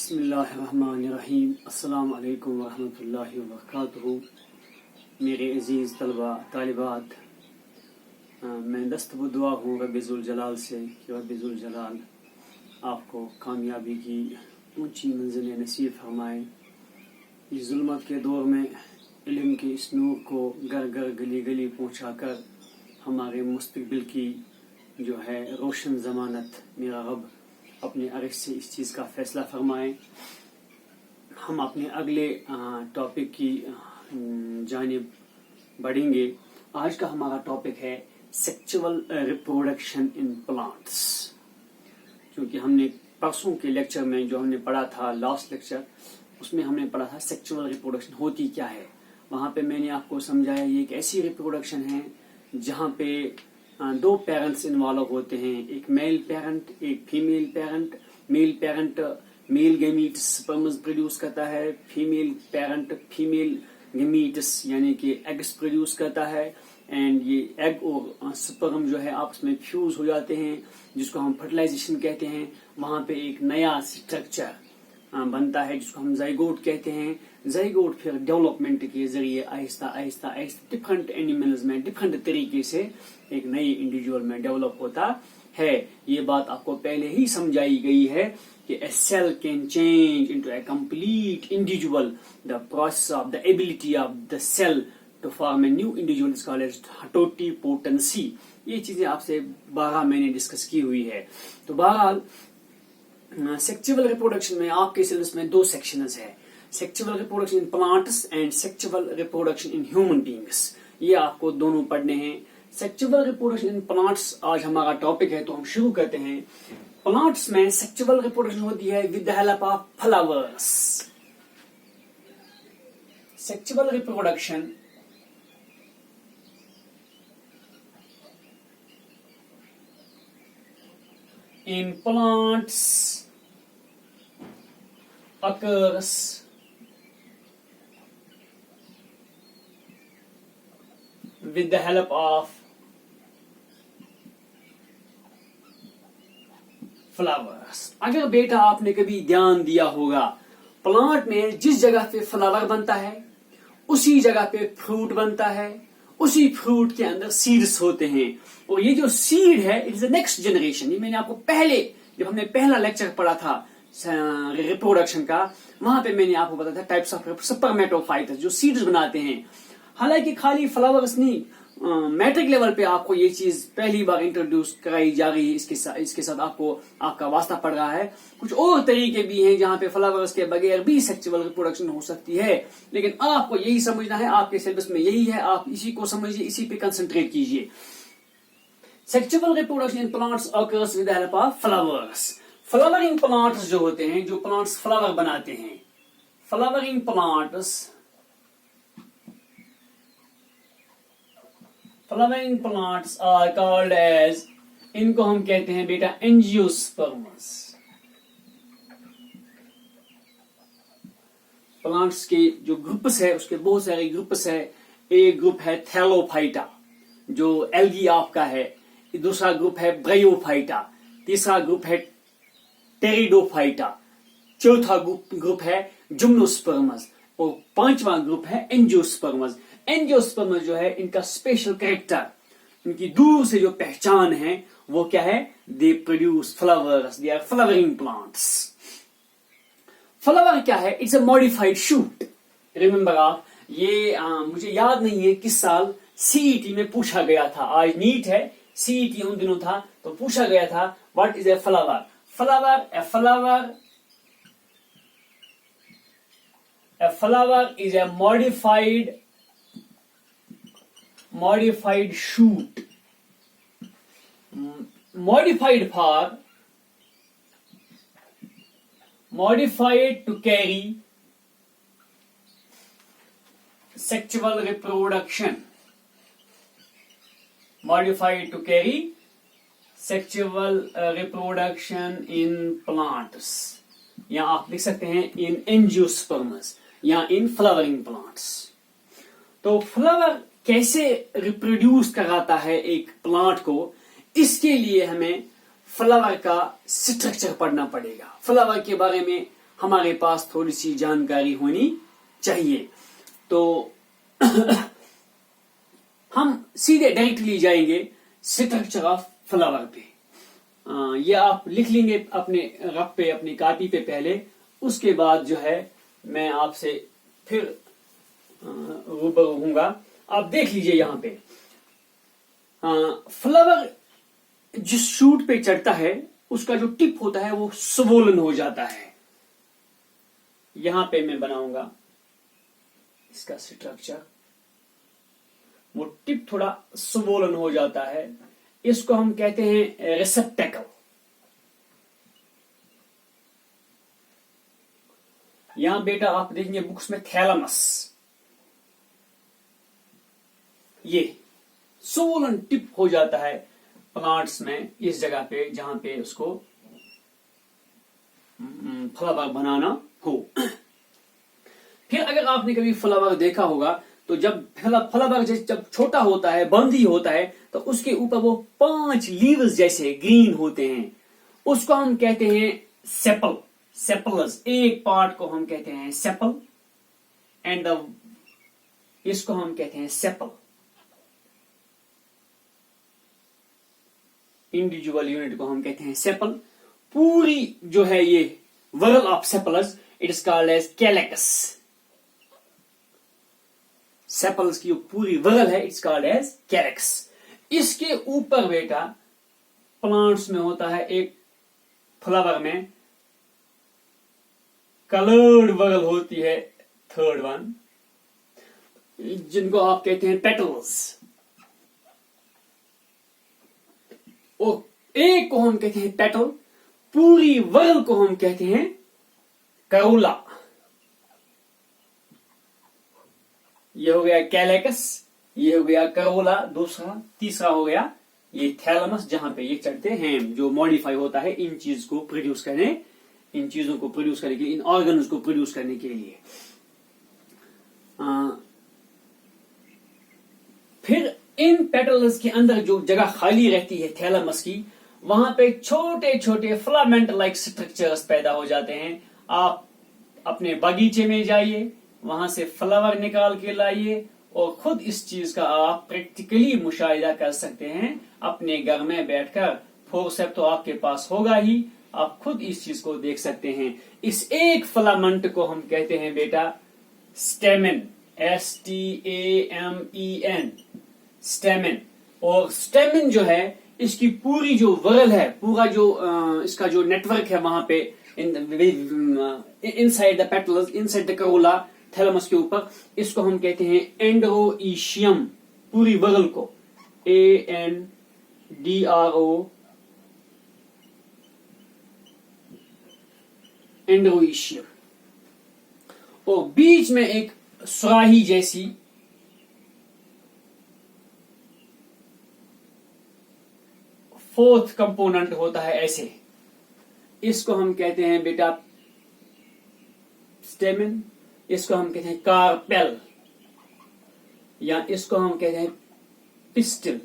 बिस्मिल्लाहिर्रहमानिर्रहीम। अस्सलाम वालेकुम वरहमतुल्लाहि वबरकातुहू। मेरे अजीज़ तलबा तालिबात, मैं दस्तबुद दुआ हूँ रब्बिजुल जलाल से कि रब्बिजुल जलाल आपको कामयाबी की ऊंची मंजिलें नसीब फरमाए। इस जुल्मत के दौर में इल्म के इस नूर को घर घर गली गली पहुँचाकर हमारे मुस्तकबिल की जो है रोशन ज़मानत मेरा रब अपने अर्श से इस चीज़ का फैसला फरमाएं। हम अपने अगले टॉपिक की जानिब बढ़ेंगे। आज का हमारा टॉपिक है सेक्सुअल रिप्रोडक्शन इन प्लांट्स। क्योंकि हमने परसों के लेक्चर में जो हमने पढ़ा था, लास्ट लेक्चर, उसमें हमने पढ़ा था सेक्सुअल रिप्रोडक्शन होती क्या है। वहाँ पे मैंने आपको समझाया ये एक ऐसी रिप्रोडक्शन है जहाँ पे दो पेरेंट्स इन्वॉल्व होते हैं, एक मेल पेरेंट एक female parent. Male parent male gametes sperms produce करता है, फीमेल पेरेंट फीमेल गैमीट्स यानी कि एग्स प्रोड्यूस करता है। एंड ये एग और स्पर्म जो है आपस में फ्यूज हो जाते हैं, जिसको हम फर्टिलाइजेशन कहते हैं। वहां पे एक नया स्ट्रक्चर बनता है जिसको हम जाइगोट कहते हैं। जाइगोट फिर डेवलपमेंट के जरिए आहिस्ता आहिस्ता आहिस्ता डिफरेंट एनिमल्स में डिफरेंट तरीके से एक नए इंडिविजुअल में डेवलप होता है। ये बात आपको पहले ही समझाई गई है कि a cell can change into a complete individual. The process of the ability of the cell to form a new individual is called as totipotency. ये चीजें आपसे 12 महीने डिस्कस की हुई है। तो बहरहाल सेक्सुअल रिप्रोडक्शन में आपके सिलेबस में दो सेक्शंस है, sexual reproduction in plants and sexual reproduction in human beings. ये आपको दोनों पढ़ने हैं। सेक्सुअल रिप्रोडक्शन इन प्लांट्स आज हमारा टॉपिक है, तो हम शुरू करते हैं। प्लांट्स में सेक्सुअल रिप्रोडक्शन होती है with the help of flowers. Sexual reproduction in plants occurs with the help of flowers। अगर बेटा आपने कभी ध्यान दिया होगा, प्लांट में जिस जगह पे फ्लावर बनता है उसी जगह पे फ्रूट बनता है, उसी फ्रूट के अंदर सीड्स होते हैं। और ये जो सीड है it is the next generation. ये मैंने आपको पहले जब हमने पहला लेक्चर पढ़ा था रिप्रोडक्शन का, वहां पे मैंने आपको बताया था टाइप्स ऑफ स्पर्मेटोफाइट्स जो सीड्स बनाते हैं। हालांकि खाली फ्लावर्स नहीं, मैट्रिक लेवल पे आपको ये चीज पहली बार इंट्रोड्यूस कराई जा रही है। इसके साथ आपको आपका वास्ता पड़ रहा है। कुछ और तरीके भी हैं जहां पे फ्लावर्स के बगैर भी सेक्सुअल रिप्रोडक्शन हो सकती है, लेकिन आपको यही समझना है, आपके सिलेबस में यही है, आप इसी को समझिए, इसी पे कंसंट्रेट कीजिए। Sexual reproduction in plants occurs with the help of flowers. Flowering plants जो होते हैं, जो प्लांट्स फ्लावर बनाते हैं, flowering plants are called as, इनको हम कहते हैं बेटा एंजियोस्पर्म्स। प्लांट्स के जो ग्रुप्स है उसके बहुत सारे ग्रुप्स है। एक ग्रुप है थैलोफाइटा जो एल्गी आपका है, दूसरा ग्रुप है ब्रायोफाइटा, तीसरा ग्रुप है टेरिडोफाइटा, चौथा ग्रुप है जिम्नोस्पर्मस और पांचवा ग्रुप है एंजियोस्पर्मस। एंजियोस्पर्मस जो है इनका स्पेशल कैरेक्टर, इनकी दूर से जो पहचान है वो क्या है, they produce flowers, they are flowering plants. Flower क्या है, it's a modified shoot. Remember आप ये मुझे याद नहीं है किस साल सीईटी में पूछा गया था, आज नीट है, सीईटी उन दिनों था तो पूछा गया था what is a flower. A flower is a modified shoot, modified to carry sexual reproduction, modified to carry sexual reproduction in plants। या आप लिख सकते हैं इन एंजियोस्पर्म्स या इन फ्लावरिंग प्लांट्स। तो फ्लावर कैसे रिप्रोड्यूस कराता है एक प्लांट को, इसके लिए हमें फ्लावर का स्ट्रक्चर पढ़ना पड़ेगा। फ्लावर के बारे में हमारे पास थोड़ी सी जानकारी होनी चाहिए। तो हम सीधे डायरेक्टली जाएंगे स्ट्रक्चर ऑफ फ्लावर पे। ये आप लिख लेंगे अपने रफ पे, अपनी कॉपी पे पहले, उसके बाद जो है मैं आपसे फिर रूबरू होऊंगा। आप देख लीजिए यहाँ पे फ्लावर जिस शूट पे चढ़ता है उसका जो टिप होता है वो स्वोलन हो जाता है। यहां पे मैं बनाऊंगा इसका स्ट्रक्चर, वो टिप थोड़ा स्वोलन हो जाता है, इसको हम कहते हैं रिसेप्टेकल। यहां बेटा आप देखेंगे बुक्स में थैलमस, ये स्वोलन टिप हो जाता है प्लांट्स में इस जगह पे जहां पे उसको फ्लावर बनाना हो। फिर अगर आपने कभी फ्लावर देखा होगा तो जब फ्लावर जब छोटा होता है, बंदी होता है, तो उसके ऊपर वो 5 लीव्स जैसे ग्रीन होते हैं, उसको हम कहते हैं सेपल, सेपल्स। एक पार्ट को हम कहते हैं सेपल एंड इसको हम कहते हैं सेपल। इंडिविजुअल यूनिट को हम कहते हैं सेपल। पूरी जो है ये whorl of sepals, it is called as calyx. Sepals की पूरी वर्ल है, इट्स कॉल्ड एज कैलेक्स। इसके ऊपर बेटा प्लांट्स में होता है एक फ्लावर में कलर्ड वर्ल होती है, थर्ड वन, जिनको आप कहते हैं पेटल्स। और एक को हम कहते हैं पेटल, पूरी वर्ल को हम कहते हैं करोला। ये हो गया कैलेकस, ये हो गया करोला दूसरा, तीसरा हो गया ये थैलमस जहां पे ये चढ़ते हैं, जो मॉडिफाई होता है इन चीज को प्रोड्यूस करने, इन चीजों को प्रोड्यूस करने के लिए, इन ऑर्गन्स को प्रोड्यूस करने के लिए। फिर इन पेटल्स के अंदर जो जगह खाली रहती है थैलमस की, वहां पे छोटे छोटे फिलामेंट लाइक स्ट्रक्चर्स पैदा हो जाते हैं। आप अपने बगीचे में जाइए, वहां से फ्लावर निकाल के लाइए और खुद इस चीज का आप प्रैक्टिकली मुशाहिदा कर सकते हैं अपने घर में बैठकर। फोर्सेप तो आपके पास होगा ही, आप खुद इस चीज को देख सकते हैं। इस एक फिलामेंट को हम कहते हैं बेटा स्टेमेन, STAMEN, स्टेमेन। और स्टेमेन जो है, इसकी पूरी जो वर्ल है, पूरा जो इसका जो नेटवर्क है वहां पे inside the petals, inside the Corolla, thalamus के ऊपर, इसको हम कहते हैं एंड्रोइशियम। पूरी वर्ल को ANDRO, एंड्रोइशियम। और बीच में एक सुराही जैसी फोर्थ कंपोनेंट होता है ऐसे, इसको हम कहते हैं बेटा स्टेमेन, इसको हम कहते हैं कार्पेल, या इसको हम कहते हैं पिस्टल।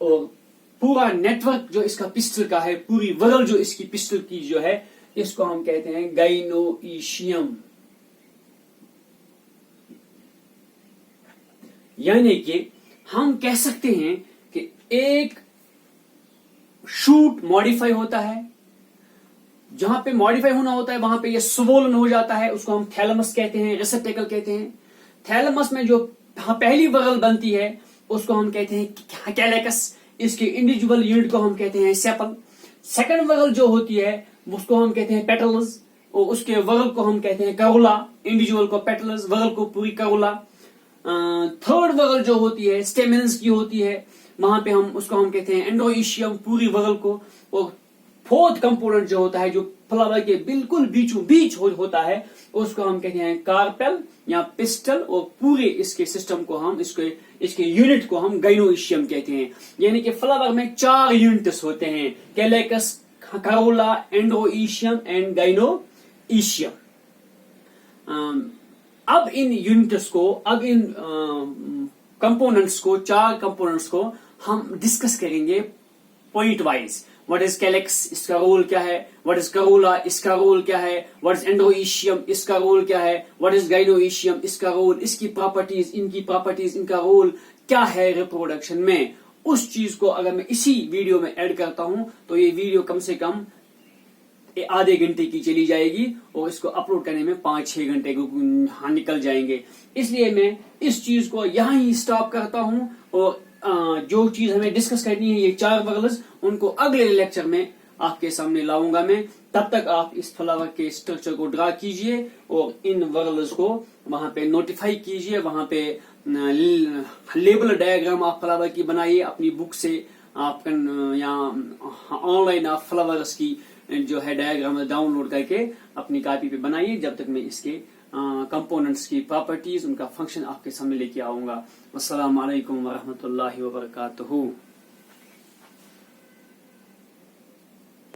और पूरा नेटवर्क जो इसका पिस्टल का है, पूरी वर्ल जो इसकी पिस्टल की जो है, इसको हम कहते हैं गाइनोइशियम। यानी कि हम कह सकते हैं कि एक शूट मॉडिफाई होता है, जहां पे मॉडिफाई होना होता है वहां पे ये स्वोलन हो जाता है, उसको हम थैलमस कहते हैं, रिसेप्टेकल कहते हैं। थैलमस में जो पहली वर्ल बनती है उसको हम कहते हैं कैलेकस, इसके इंडिविजुअल यूनिट को हम कहते हैं सेपल। सेकंड वर्ल जो होती है उसको हम कहते हैं पेटल्स, और उसके वर्ल को हम कहते हैं करोला, इंडिविजुअल को पेटल्स, वर्ल को पूरी करोला। थर्ड वर्ल जो होती है स्टेमेन्स की होती है, वहां पे हम उसको हम कहते हैं एंड्रोइशियम, पूरी वर्ल को। और फोर्थ कंपोनेंट जो होता है, जो फ्लावर के बिल्कुल बीचों बीच होता है, उसको हम कहते हैं कार्पेल या पिस्टल। और पूरे इसके सिस्टम को हम, इसके यूनिट को हम गाइनोइशियम कहते हैं। यानी कि फ्लावर में 4 यूनिट्स होते हैं, कैलेकस, करोला, एंड्रोइशियम एंड गाइनोइशियम। अब इन यूनिट्स को, अब इन कंपोनेंट्स को, 4 कंपोनेंट्स को हम डिस्कस करेंगे point wise. What is calyx, इसका रोल क्या है, व्हाट इज करोला, इसका रोल क्या है, व्हाट इज एंड्रोइशियम, इसका रोल क्या है, व्हाट इज गाइनोइशियम, इसका रोल, इसकी प्रॉपर्टीज, इनकी प्रॉपर्टीज, इनका रोल क्या है रिप्रोडक्शन में। उस चीज को अगर मैं इसी वीडियो में ऐड करता हूं तो ये वीडियो कम से कम आधे घंटे की चली जाएगी और इसको अपलोड करने में 5-6 घंटे को निकल जाएंगे। इसलिए मैं इस चीज को यहां ही स्टॉप करता हूं और जो चीज हमें डिस्कस करनी है, ये 4 वर्ल्स, उनको अगले लेक्चर में आपके सामने लाऊंगा मैं। तब तक आप इस फ्लावर के स्ट्रक्चर को ड्रा कीजिए और इन वर्ल्स को वहां पे नोटिफाई कीजिए, वहां पे लेबल डायग्राम आप फ्लावर की बनाइए अपनी बुक से, आप या ऑनलाइन आप फ्लावर्स की जो है डायग्राम डाउनलोड करके अपनी कॉपी पे बनाइए, जब तक मैं इसके कंपोनेंट्स की प्रॉपर्टीज, उनका फंक्शन आपके सामने लेके आऊंगा। अस्सलाम वालेकुम व रहमतुल्लाहि व बरकातहू।